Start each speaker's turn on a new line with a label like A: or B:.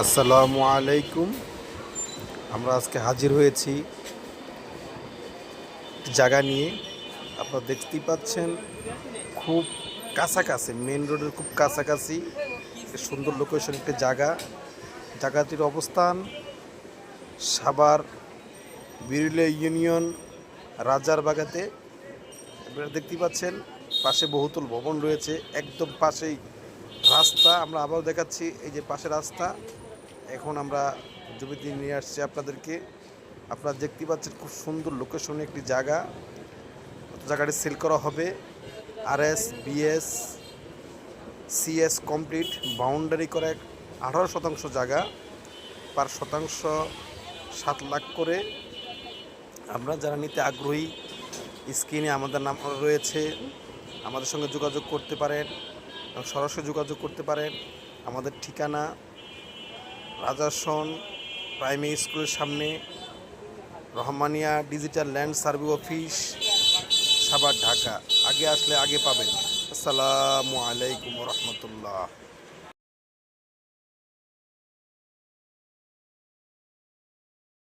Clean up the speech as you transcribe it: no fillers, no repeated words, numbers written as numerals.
A: আসসালামু আলাইকুম। আমরা আজকে হাজির হয়েছি একটি জায়গা নিয়ে। আপনারা দেখতেই পাচ্ছেন, খুব কাছাকাছি, মেন রোডের খুব কাছাকাছি একটি সুন্দর লোকেশন, একটি জায়গাটির অবস্থান সাভার বিরুলিয়া ইউনিয়ন রাজারবাগাতে। আপনারা দেখতেই পাচ্ছেন পাশে বহুতল ভবন রয়েছে, একদম পাশেই রাস্তা। আমরা আবারও দেখাচ্ছি, এই যে পাশে রাস্তা। এখন আমরা জমিতে নিয়ে আসছি আপনাদেরকে। আপনারা দেখতে পাচ্ছেন খুব সুন্দর লোকেশনে একটি জায়গাটি সেল করা হবে। RS BS CS complete, boundary করা 18% জায়গা, পার শতাংশ 7 লাখ করে। আমরা যারা নিতে আগ্রহী, স্ক্রিনে আমাদের নাম রয়েছে, আমাদের সঙ্গে যোগাযোগ করতে পারেন এবং সরাসরি যোগাযোগ করতে পারেন। আমাদের ঠিকানা রাজাসন প্রাইমারি স্কুলের সামনে, Rahmania digital land survey office, Savar, Dhaka. আগে আসলে আগে পাবেন। আসসালামু আলাইকুম রহমতুল্লাহ।